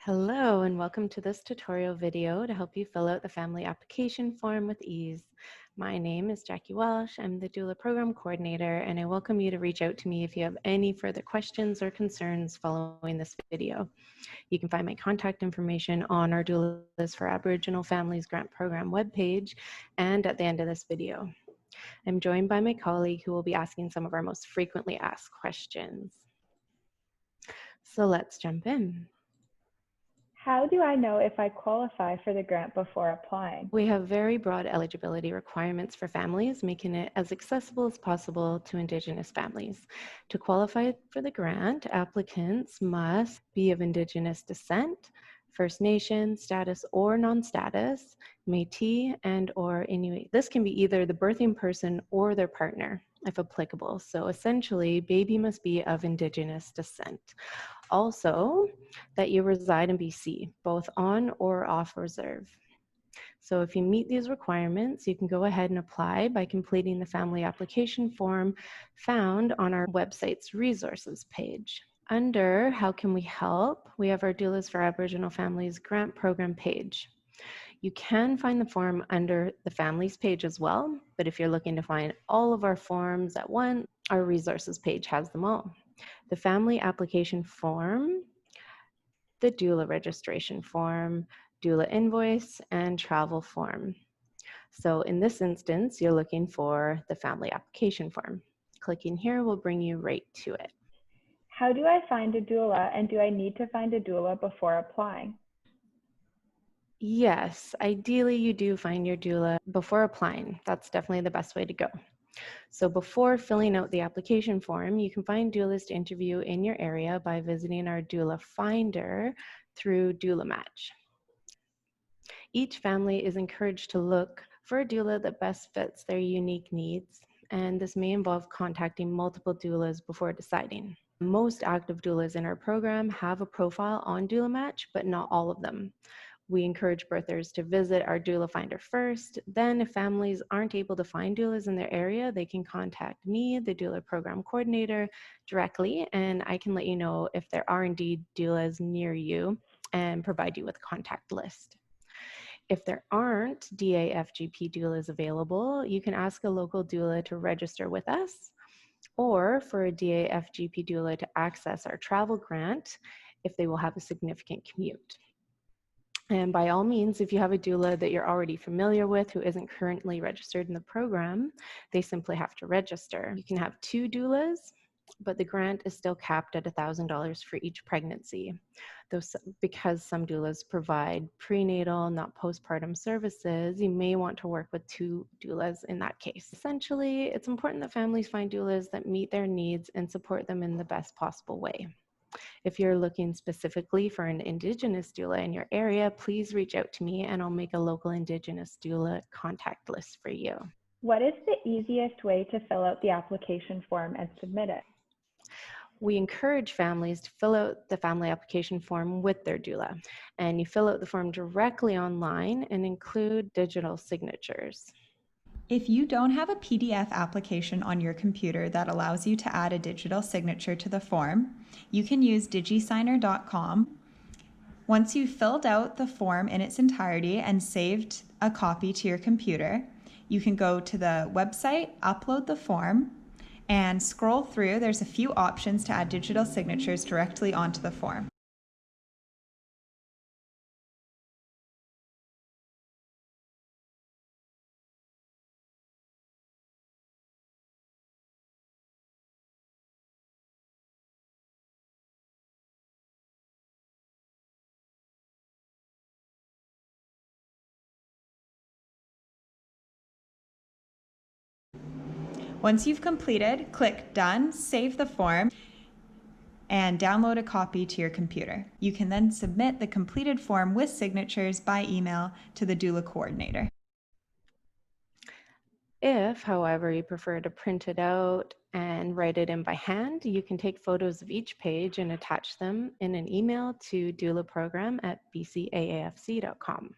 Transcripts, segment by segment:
Hello and welcome to this tutorial video to help you fill out the family application form with ease. My name is Jackie Walsh. I'm the doula program coordinator, and I welcome you to reach out to me if you have any further questions or concerns following this video. You can find my contact information on our Doulas for Aboriginal Families Grant Program webpage and at the end of this video. I'm joined by my colleague who will be asking some of our most frequently asked questions. So let's jump in. How do I know if I qualify for the grant before applying? We have very broad eligibility requirements for families, making it as accessible as possible to Indigenous families. To qualify for the grant, applicants must be of Indigenous descent, First Nation status or non-status, Métis and or Inuit. This can be either the birthing person or their partner, if applicable. So essentially, baby must be of Indigenous descent. Also, that you reside in BC, both on or off reserve. So if you meet these requirements, you can go ahead and apply by completing the family application form found on our website's resources page. Under How Can We Help, we have our Doulas for Aboriginal Families Grant Program page. You can find the form under the Families page as well, but if you're looking to find all of our forms at once, our resources page has them all. The family application form, the doula registration form, doula invoice, and travel form. So in this instance, you're looking for the family application form. Clicking here will bring you right to it. How do I find a doula, and do I need to find a doula before applying? Yes, ideally you do find your doula before applying. That's definitely the best way to go. So before filling out the application form, you can find doulas to interview in your area by visiting our doula finder through Doula Match. Each family is encouraged to look for a doula that best fits their unique needs, and this may involve contacting multiple doulas before deciding. Most active doulas in our program have a profile on Doula Match, but not all of them. We encourage birthers to visit our doula finder first. Then if families aren't able to find doulas in their area, they can contact me, the doula program coordinator, directly, and I can let you know if there are indeed doulas near you and provide you with a contact list. If there aren't DAFGP doulas available, you can ask a local doula to register with us, or for a DAFGP doula to access our travel grant if they will have a significant commute. And by all means, if you have a doula that you're already familiar with who isn't currently registered in the program, they simply have to register. You can have 2 doulas, but the grant is still capped at $1,000 for each pregnancy. Because some doulas provide prenatal, not postpartum services, you may want to work with 2 doulas in that case. Essentially, it's important that families find doulas that meet their needs and support them in the best possible way. If you're looking specifically for an Indigenous doula in your area, please reach out to me and I'll make a local Indigenous doula contact list for you. What is the easiest way to fill out the application form and submit it? We encourage families to fill out the family application form with their doula, and you fill out the form directly online and include digital signatures. If you don't have a PDF application on your computer that allows you to add a digital signature to the form, you can use digisigner.com. Once you've filled out the form in its entirety and saved a copy to your computer, you can go to the website, upload the form, and scroll through. There's a few options to add digital signatures directly onto the form. Once you've completed, click Done, save the form, and download a copy to your computer. You can then submit the completed form with signatures by email to the doula coordinator. If, however, you prefer to print it out and write it in by hand, you can take photos of each page and attach them in an email to doulaprogram@bcaafc.com.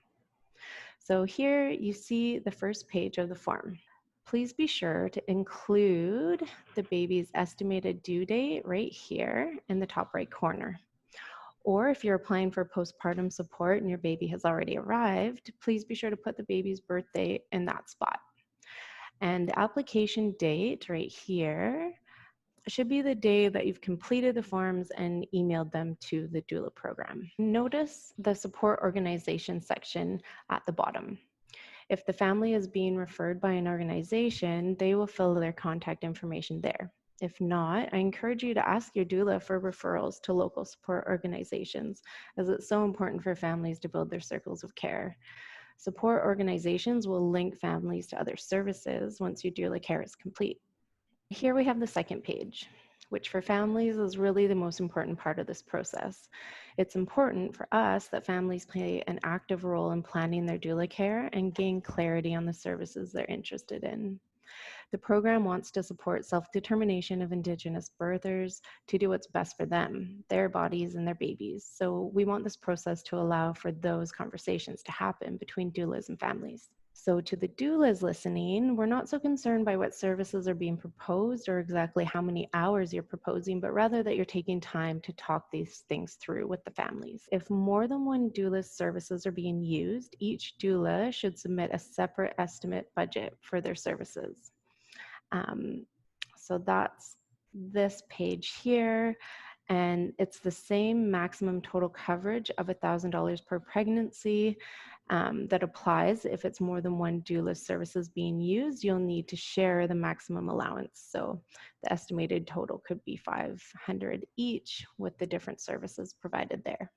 So here you see the first page of the form. Please be sure to include the baby's estimated due date right here in the top right corner. Or if you're applying for postpartum support and your baby has already arrived, please be sure to put the baby's birthday in that spot. And the application date right here should be the day that you've completed the forms and emailed them to the doula program. Notice the support organization section at the bottom. If the family is being referred by an organization, they will fill their contact information there. If not, I encourage you to ask your doula for referrals to local support organizations, as it's so important for families to build their circles of care. Support organizations will link families to other services once your doula care is complete. Here we have the second page, which for families is really the most important part of this process. It's important for us that families play an active role in planning their doula care and gain clarity on the services they're interested in. The program wants to support self-determination of Indigenous birthers to do what's best for them, their bodies and their babies. So we want this process to allow for those conversations to happen between doulas and families. So to the doulas listening, we're not so concerned by what services are being proposed or exactly how many hours you're proposing, but rather that you're taking time to talk these things through with the families. If more than one doula's services are being used, each doula should submit a separate estimate budget for their services. So that's this page here. And it's the same maximum total coverage of $1,000 per pregnancy that applies if it's more than one doula services being used. You'll need to share the maximum allowance. So the estimated total could be $500 each with the different services provided there.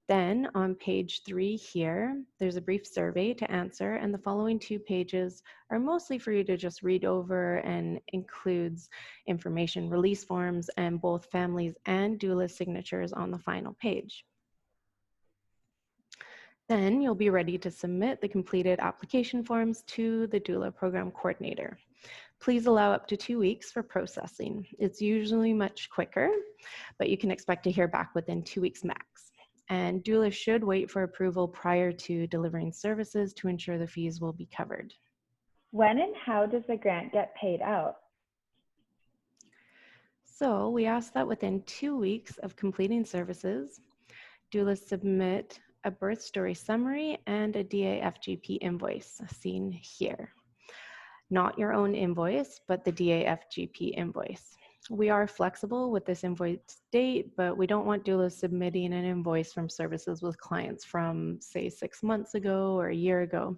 Then on page 3 here, there's a brief survey to answer, and the following 2 pages are mostly for you to just read over and includes information release forms and both families and doula signatures on the final page. Then you'll be ready to submit the completed application forms to the doula program coordinator. Please allow up to 2 weeks for processing. It's usually much quicker, but you can expect to hear back within 2 weeks max. And doulas should wait for approval prior to delivering services to ensure the fees will be covered. When and how does the grant get paid out? So we ask that within 2 weeks of completing services, doulas submit a birth story summary and a DAFGP invoice seen here. Not your own invoice, but the DAFGP invoice. We are flexible with this invoice date, but we don't want doulas submitting an invoice from services with clients from, say, 6 months ago or a year ago.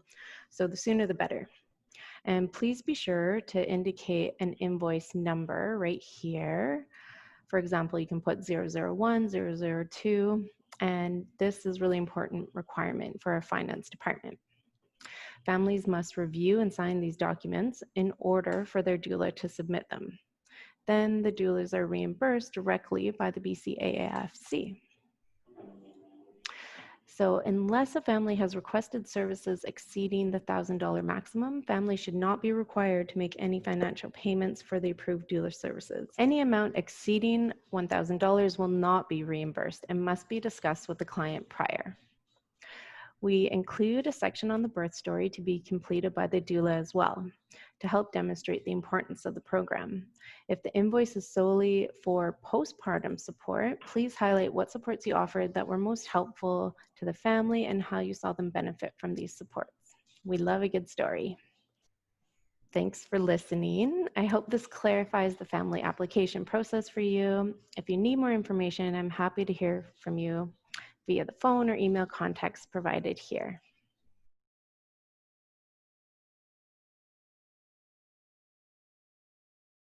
So the sooner the better. And please be sure to indicate an invoice number right here. For example, you can put 001, 002, and this is really important requirement for our finance department. Families must review and sign these documents in order for their doula to submit them. Then the doulas are reimbursed directly by the BCAAFC. So unless a family has requested services exceeding the $1,000 maximum, families should not be required to make any financial payments for the approved doula services. Any amount exceeding $1,000 will not be reimbursed and must be discussed with the client prior. We include a section on the birth story to be completed by the doula as well, to help demonstrate the importance of the program. If the invoice is solely for postpartum support, please highlight what supports you offered that were most helpful to the family and how you saw them benefit from these supports. We love a good story. Thanks for listening. I hope this clarifies the family application process for you. If you need more information, I'm happy to hear from you via the phone or email contacts provided here.